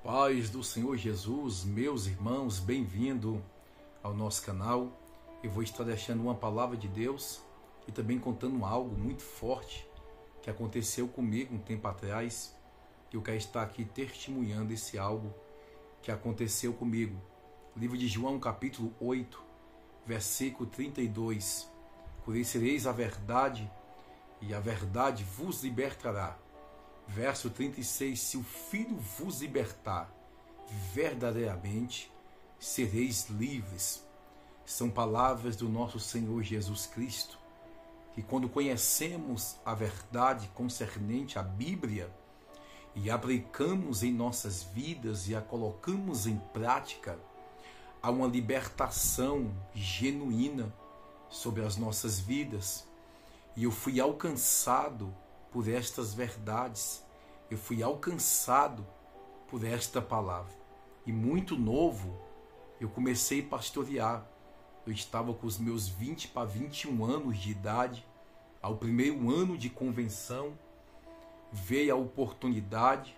Paz do Senhor Jesus, meus irmãos, bem-vindo ao nosso canal. Eu vou estar deixando uma palavra de Deus e também contando algo muito forte que aconteceu comigo um tempo atrás. Eu quero estar aqui testemunhando esse algo que aconteceu comigo. Livro de João, capítulo 8, versículo 32. Conhecereis a verdade e a verdade vos libertará. Verso 36, se o Filho vos libertar, verdadeiramente sereis livres. São palavras do nosso Senhor Jesus Cristo, que quando conhecemos a verdade concernente à Bíblia e aplicamos em nossas vidas e a colocamos em prática, há uma libertação genuína sobre as nossas vidas. E eu fui alcançado por estas verdades, eu fui alcançado por esta palavra. E muito novo, eu comecei a pastorear. Eu estava com os meus 20 para 21 anos de idade. Ao primeiro ano de convenção, veio a oportunidade,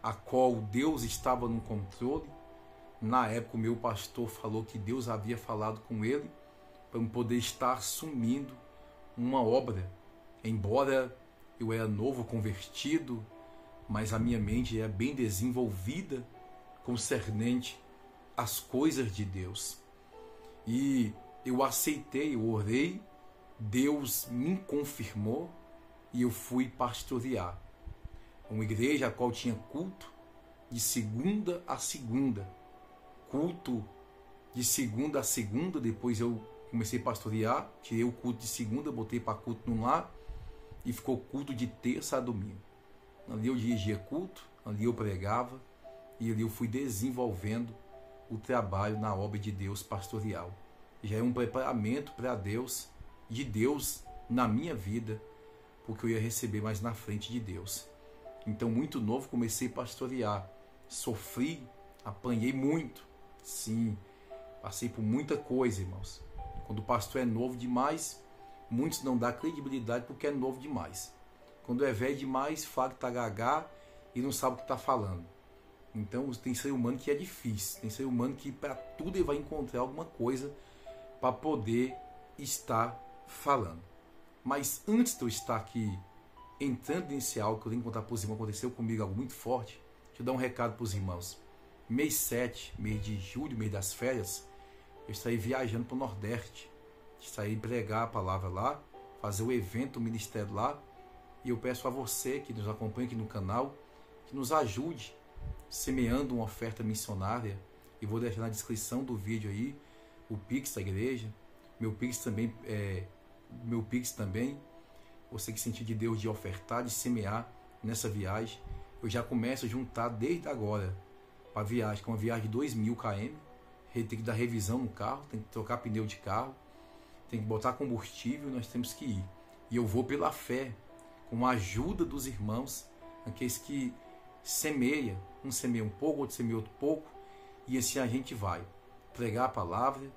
a qual Deus estava no controle. Na época, o meu pastor falou que Deus havia falado com ele para eu poder estar assumindo uma obra. Embora eu era novo convertido, mas a minha mente era bem desenvolvida concernente às coisas de Deus. E eu aceitei, eu orei, Deus me confirmou e eu fui pastorear uma igreja a qual tinha culto de segunda a segunda. Culto de segunda a segunda, depois eu comecei a pastorear, tirei o culto de segunda, botei para culto no lar, e ficou culto de terça a domingo. Ali eu dirigia culto, ali eu pregava, e ali eu fui desenvolvendo o trabalho na obra de Deus pastoral. Já é um preparamento para Deus, de Deus na minha vida, porque eu ia receber mais na frente de Deus. Então, muito novo, comecei a pastorear. Sofri, apanhei muito. Sim, passei por muita coisa, irmãos. Quando o pastor é novo demais, muitos não dão credibilidade porque é novo demais. Quando é velho demais, fala que está gagá e não sabe o que está falando. Então tem ser humano que é difícil. Tem ser humano que para tudo ele vai encontrar alguma coisa para poder estar falando. Mas antes de eu estar aqui entrando nesse algo que eu tenho que contar para os irmãos, aconteceu comigo algo muito forte. Deixa eu dar um recado para os irmãos. Mês 7, mês de julho, mês das férias, eu estarei viajando para o Nordeste. Estarei pregar a palavra lá, fazer o evento, o ministério lá. E eu peço a você que nos acompanha aqui no canal, que nos ajude semeando uma oferta missionária. E vou deixar na descrição do vídeo aí o Pix da igreja, meu Pix também. Você que sentir de Deus de ofertar, de semear nessa viagem, eu já começo a juntar desde agora para a viagem, que é uma viagem de 2.000 km. Tem que dar revisão no carro, tem que trocar pneu de carro, tem que botar combustível, nós temos que ir. E eu vou pela fé, com a ajuda dos irmãos, aqueles que semeia, um semeia um pouco, outro semeia outro pouco, e assim a gente vai pregar a palavra,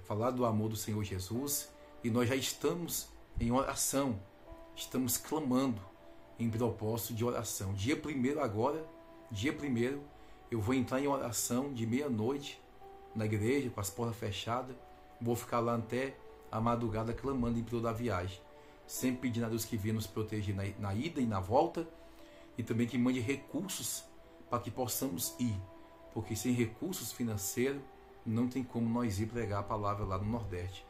falar do amor do Senhor Jesus, e nós já estamos em oração, estamos clamando em propósito de oração. Dia 1º agora, dia 1º, eu vou entrar em oração de meia-noite na igreja, com as portas fechadas. Vou ficar lá até a madrugada clamando em prol da viagem. Sempre pedindo a Deus que venha nos proteger na ida e na volta. E também que mande recursos para que possamos ir. Porque sem recursos financeiros não tem como nós ir pregar a palavra lá no Nordeste.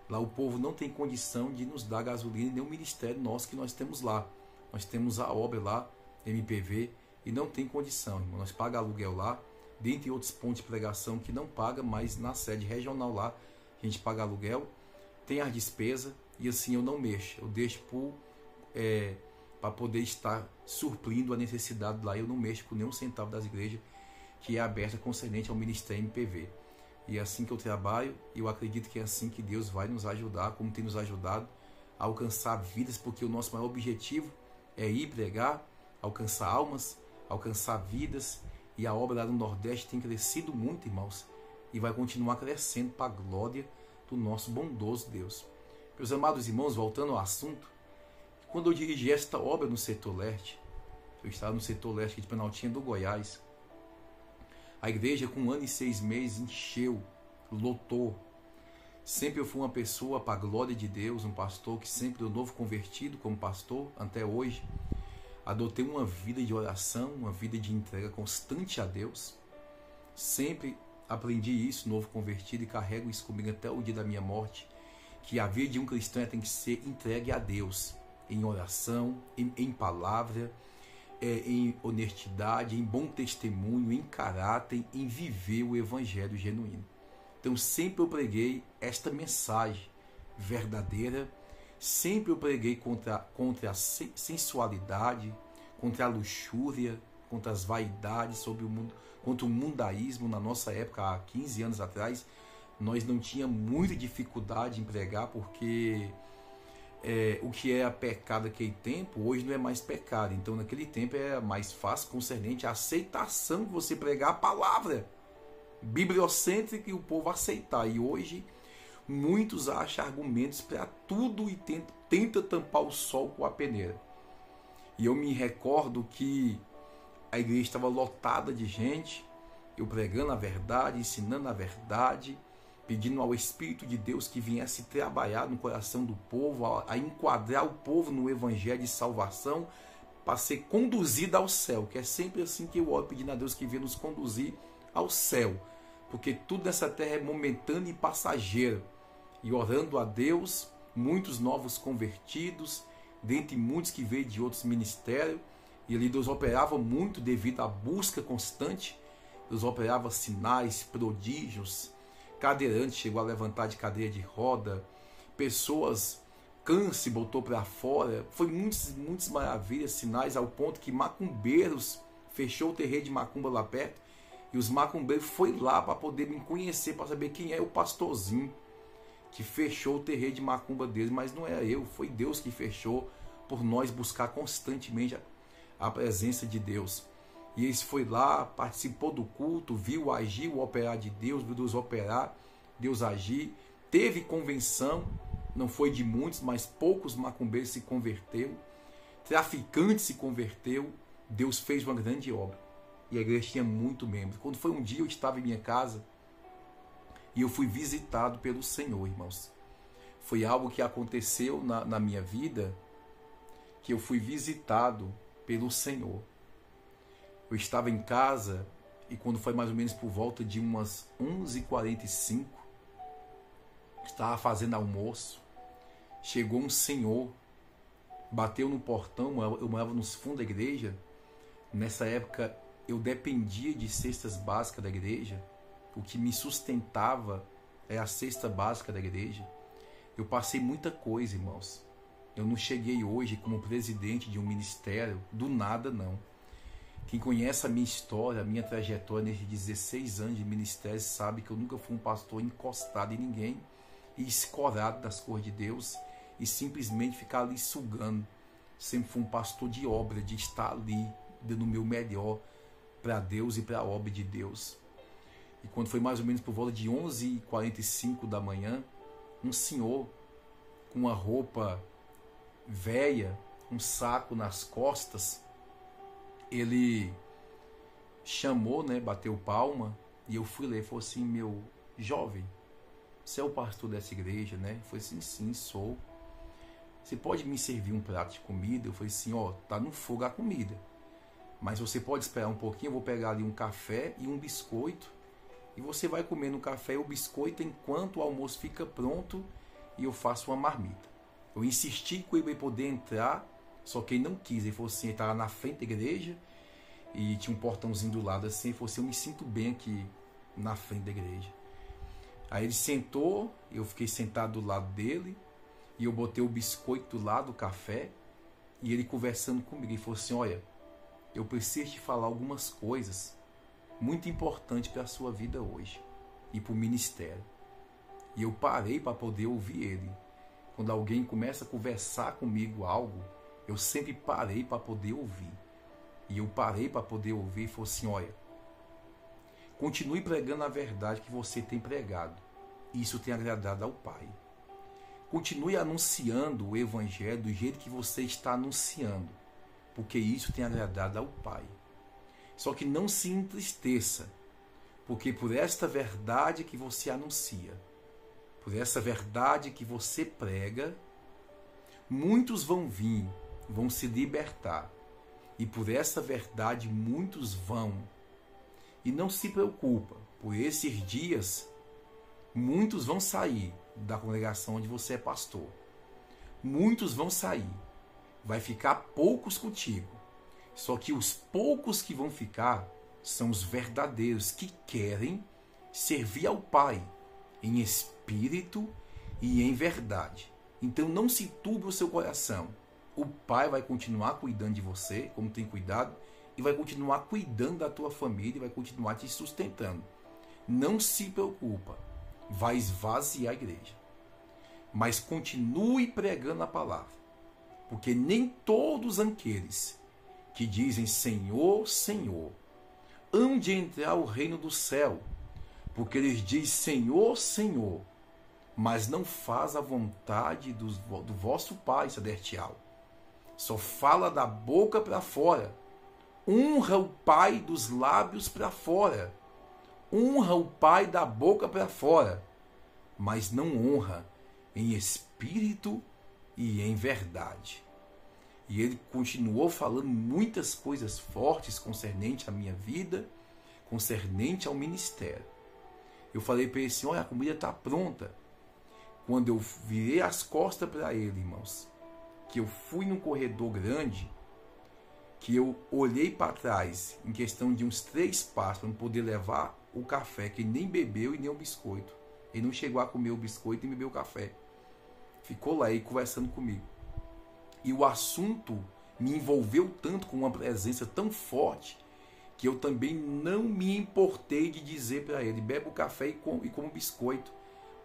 Lá o povo não tem condição de nos dar gasolina nem o ministério nosso que nós temos lá. Nós temos a obra lá, MPV, e não tem condição, irmão. Nós pagamos aluguel lá, dentre outros pontos de pregação que não paga, mas na sede regional lá, a gente paga aluguel, tem as despesas, e assim eu não mexo. Eu deixo para poder estar suprindo a necessidade lá. Eu não mexo com nenhum centavo das igrejas que é aberta concernente ao Ministério MPV. E é assim que eu trabalho, e eu acredito que é assim que Deus vai nos ajudar, como tem nos ajudado a alcançar vidas, porque o nosso maior objetivo é ir pregar, alcançar almas, alcançar vidas, e a obra lá no Nordeste tem crescido muito, irmãos, e vai continuar crescendo para a glória do nosso bondoso Deus. Meus amados irmãos, voltando ao assunto, quando eu dirigi esta obra no setor leste, eu estava no setor leste de Planaltina do Goiás, A igreja, com 1 ano e 6 meses, encheu, lotou. Sempre eu fui uma pessoa, para a glória de Deus, um pastor que sempre deu novo convertido como pastor, até hoje. Adotei uma vida de oração, uma vida de entrega constante a Deus. Sempre aprendi isso, novo convertido, e carrego isso comigo até o dia da minha morte, que a vida de um cristão tem que ser entregue a Deus, em oração, em palavra, em honestidade, em bom testemunho, em caráter, em viver o evangelho genuíno. Então sempre eu preguei esta mensagem verdadeira, sempre eu preguei contra a sensualidade, contra a luxúria, contra as vaidades, sobre o mundo, contra o mundaísmo. Na nossa época, há 15 anos atrás, nós não tínhamos muita dificuldade em pregar, porque o que era pecado naquele tempo, hoje não é mais pecado. Então naquele tempo era mais fácil, concernente à aceitação de você pregar a palavra bibliocêntrica e o povo aceitar. E hoje muitos acham argumentos para tudo e tenta tampar o sol com a peneira. E eu me recordo que a igreja estava lotada de gente, eu pregando a verdade, ensinando a verdade, pedindo ao Espírito de Deus que viesse trabalhar no coração do povo, a enquadrar o povo no evangelho de salvação, para ser conduzido ao céu, que é sempre assim que eu oro, pedindo a Deus que venha nos conduzir ao céu, porque tudo nessa terra é momentâneo e passageiro. E orando a Deus, muitos novos convertidos, dentre muitos que veio de outros ministérios, e ali Deus operava muito devido à busca constante. Deus operava sinais, prodígios, cadeirante chegou a levantar de cadeira de roda, pessoas, câncer botou para fora, foi muitas maravilhas, sinais, ao ponto que macumbeiros, fechou o terreiro de macumba lá perto, e os macumbeiros foi lá para poder me conhecer, para saber quem é o pastorzinho que fechou o terreiro de macumba deles. Mas não era eu, foi Deus que fechou, por nós buscar constantemente a presença de Deus. E eles foi lá, participou do culto, viu agir o operar de Deus, viu Deus operar, Deus agir. Teve convenção, não foi de muitos, mas poucos macumbeiros se converteu. Traficante se converteu. Deus fez uma grande obra. E a igreja tinha muito membro. Quando foi um dia, eu estava em minha casa e eu fui visitado pelo Senhor, irmãos. Foi algo que aconteceu na minha vida, que eu fui visitado pelo Senhor. Eu estava em casa e quando foi mais ou menos por volta de umas 11h45, estava fazendo almoço, chegou um senhor, bateu no portão, eu morava nos fundos da igreja. Nessa época eu dependia de cestas básicas da igreja, o que me sustentava é a cesta básica da igreja. Eu passei muita coisa, irmãos. Eu não cheguei hoje como presidente de um ministério, do nada não. Quem conhece a minha história, a minha trajetória nesses 16 anos de ministério, sabe que eu nunca fui um pastor encostado em ninguém e escorado das coisas de Deus e simplesmente ficar ali sugando. Sempre fui um pastor de obra, de estar ali, dando o meu melhor para Deus e para a obra de Deus. E quando foi mais ou menos por volta de 11h45 da manhã, um senhor com uma roupa velha, um saco nas costas, ele chamou, bateu palma, e eu fui ler, falou assim: meu jovem, você é o pastor dessa igreja, né? Eu falei assim: sim, sou. Você pode me servir um prato de comida? Eu falei assim: tá no fogo a comida, mas você pode esperar um pouquinho, eu vou pegar ali um café e um biscoito, e você vai comer no café e o biscoito enquanto o almoço fica pronto e eu faço uma marmita. Eu insisti com ele poder entrar, só que ele não quis. Ele falou assim, ele estava na frente da igreja e tinha um portãozinho do lado assim. Ele falou assim: eu me sinto bem aqui na frente da igreja. Aí ele sentou, eu fiquei sentado do lado dele e eu botei o biscoito do lado do café e ele conversando comigo. Ele falou assim: olha, eu preciso te falar algumas coisas muito importantes para a sua vida hoje e para o ministério. E eu parei para poder ouvir ele. Quando alguém começa a conversar comigo algo, eu sempre parei para poder ouvir. E eu parei para poder ouvir e falei assim: olha, continue pregando a verdade que você tem pregado. Isso tem agradado ao Pai. Continue anunciando o Evangelho do jeito que você está anunciando, porque isso tem agradado ao Pai. Só que não se entristeça Porque por esta verdade que você anuncia, por essa verdade que você prega, muitos vão vir, vão se libertar. E por essa verdade muitos vão. E não se preocupa, por esses dias, muitos vão sair da congregação onde você é pastor. Muitos vão sair. Vai ficar poucos contigo. Só que os poucos que vão ficar são os verdadeiros que querem servir ao Pai em espírito e em verdade. Então não se turbe o seu coração. O Pai vai continuar cuidando de você, como tem cuidado, e vai continuar cuidando da tua família, e vai continuar te sustentando. Não se preocupa, vai esvaziar a igreja. Mas continue pregando a palavra, porque nem todos aqueles que dizem Senhor, Senhor, hão de entrar o reino do céu, porque eles dizem Senhor, Senhor, mas não faz a vontade do vosso Pai celestial. Só fala da boca para fora. Honra o Pai dos lábios para fora. Honra o Pai da boca para fora. Mas não honra em espírito e em verdade. E ele continuou falando muitas coisas fortes concernente à minha vida, concernente ao ministério. Eu falei para ele assim, olha, a comida está pronta. Quando eu virei as costas para ele, irmãos, que eu fui num corredor grande, que eu olhei para trás, em questão de uns 3 passos, para não poder levar o café, que ele nem bebeu e nem o biscoito. Ele não chegou a comer o biscoito e bebeu o café. Ficou lá aí conversando comigo. E o assunto me envolveu tanto, com uma presença tão forte, que eu também não me importei de dizer para ele, bebe o café e come o biscoito.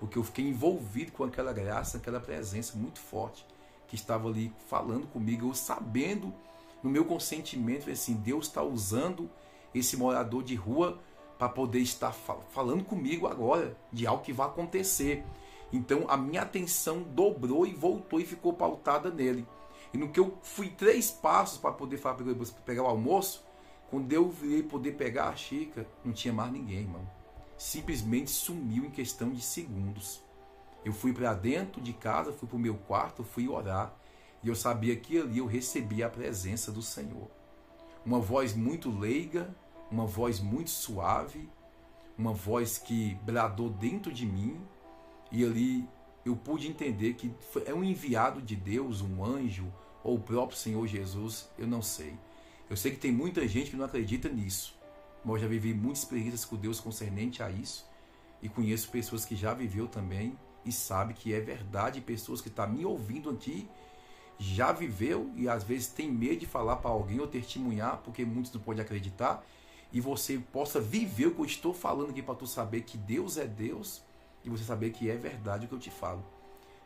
Porque eu fiquei envolvido com aquela graça, aquela presença muito forte, que estava ali falando comigo, eu sabendo no meu consentimento, assim, Deus está usando esse morador de rua para poder estar falando comigo agora de algo que vai acontecer. Então a minha atenção dobrou e voltou e ficou pautada nele. E no que eu fui 3 passos para poder pegar o almoço, quando eu virei poder pegar a xícara, não tinha mais ninguém, irmão. Simplesmente sumiu em questão de segundos. Eu fui para dentro de casa, fui para o meu quarto, fui orar. E eu sabia que ali eu recebia a presença do Senhor. Uma voz muito leiga, uma voz muito suave, uma voz que bradou dentro de mim. E ali eu pude entender que é um enviado de Deus, um anjo, ou o próprio Senhor Jesus, eu não sei. Eu sei que tem muita gente que não acredita nisso. Mas eu já vivi muitas experiências com Deus concernente a isso. E conheço pessoas que já viveu também e sabe que é verdade. Pessoas que estão me ouvindo aqui já viveu e às vezes tem medo de falar para alguém ou testemunhar, porque muitos não podem acreditar. E você possa viver o que eu estou falando aqui para tu saber que Deus é Deus e você saber que é verdade o que eu te falo.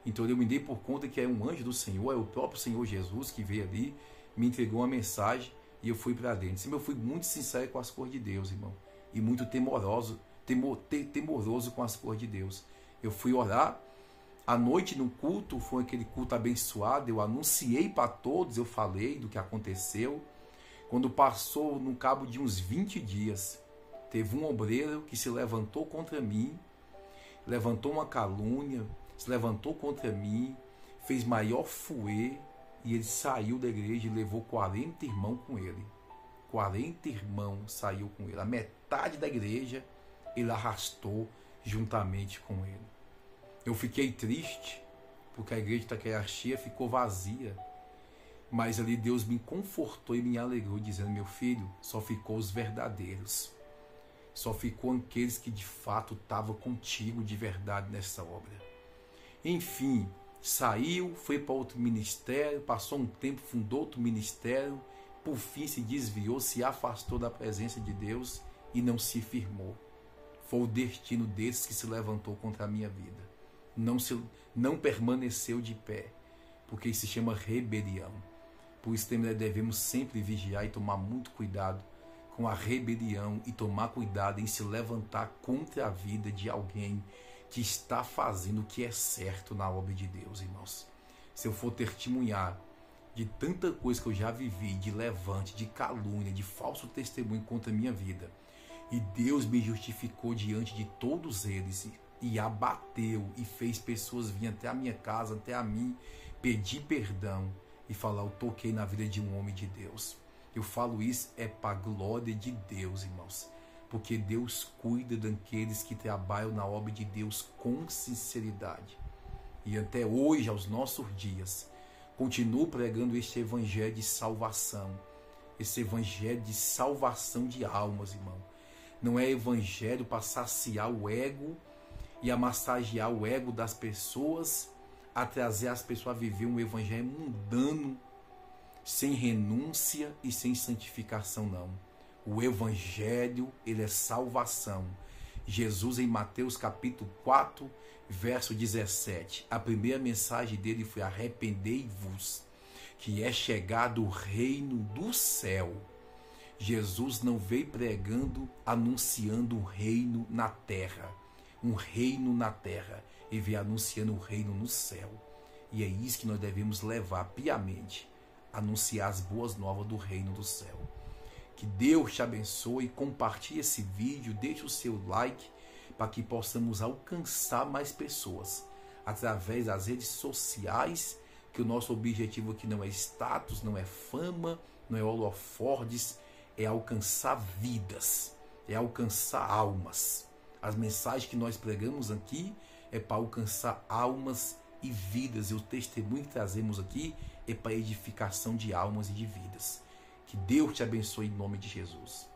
Então eu me dei por conta que é um anjo do Senhor, é o próprio Senhor Jesus que veio ali, me entregou uma mensagem e eu fui para dentro. Eu fui muito sincero com as coisas de Deus, irmão. E muito temoroso com as coisas de Deus. Eu fui orar. À noite no culto, foi aquele culto abençoado. Eu anunciei para todos, eu falei do que aconteceu. Quando passou no cabo de uns 20 dias, teve um obreiro que se levantou contra mim, levantou uma calúnia, se levantou contra mim, fez maior fuê. E ele saiu da igreja e levou 40 irmãos com ele. 40 irmãos saiu com ele. A metade da igreja ele arrastou juntamente com ele. Eu fiquei triste, porque a igreja de Itaquera ficou vazia. Mas ali Deus me confortou e me alegrou, dizendo, meu filho, só ficou os verdadeiros. Só ficou aqueles que de fato estavam contigo de verdade nessa obra. Enfim, saiu, foi para outro ministério, passou um tempo, fundou outro ministério, por fim se desviou, se afastou da presença de Deus e não se firmou. Foi o destino desses que se levantou contra a minha vida. Não permaneceu de pé, porque isso se chama rebelião. Por isso devemos sempre vigiar e tomar muito cuidado com a rebelião e tomar cuidado em se levantar contra a vida de alguém que está fazendo o que é certo na obra de Deus, irmãos. Se eu for testemunhar de tanta coisa que eu já vivi, de levante, de calúnia, de falso testemunho contra a minha vida, E Deus me justificou diante de todos eles e abateu e fez pessoas virem até a minha casa, até a mim, pedir perdão e falar: eu toquei na vida de um homem de Deus. Eu falo isso para a glória de Deus, irmãos, porque Deus cuida daqueles que trabalham na obra de Deus com sinceridade. E até hoje, aos nossos dias, continuo pregando este evangelho de salvação, esse evangelho de salvação de almas, irmão. Não é evangelho para saciar o ego e a massagear o ego das pessoas, a trazer as pessoas a viver um evangelho mundano, sem renúncia e sem santificação, não. O evangelho, ele é salvação. Jesus, em Mateus capítulo 4, verso 17, a primeira mensagem dele foi: arrependei-vos, que é chegado o reino do céu. Jesus não veio pregando, anunciando um reino na terra. Um reino na terra. Ele veio anunciando um reino no céu. E é isso que nós devemos levar piamente. Anunciar as boas novas do reino do céu. Que Deus te abençoe. Compartilhe esse vídeo. Deixe o seu like para que possamos alcançar mais pessoas através das redes sociais. Que o nosso objetivo aqui não é status, não é fama, não é holofortes. É alcançar vidas, é alcançar almas. As mensagens que nós pregamos aqui é para alcançar almas e vidas. E o testemunho que trazemos aqui é para edificação de almas e de vidas. Que Deus te abençoe em nome de Jesus.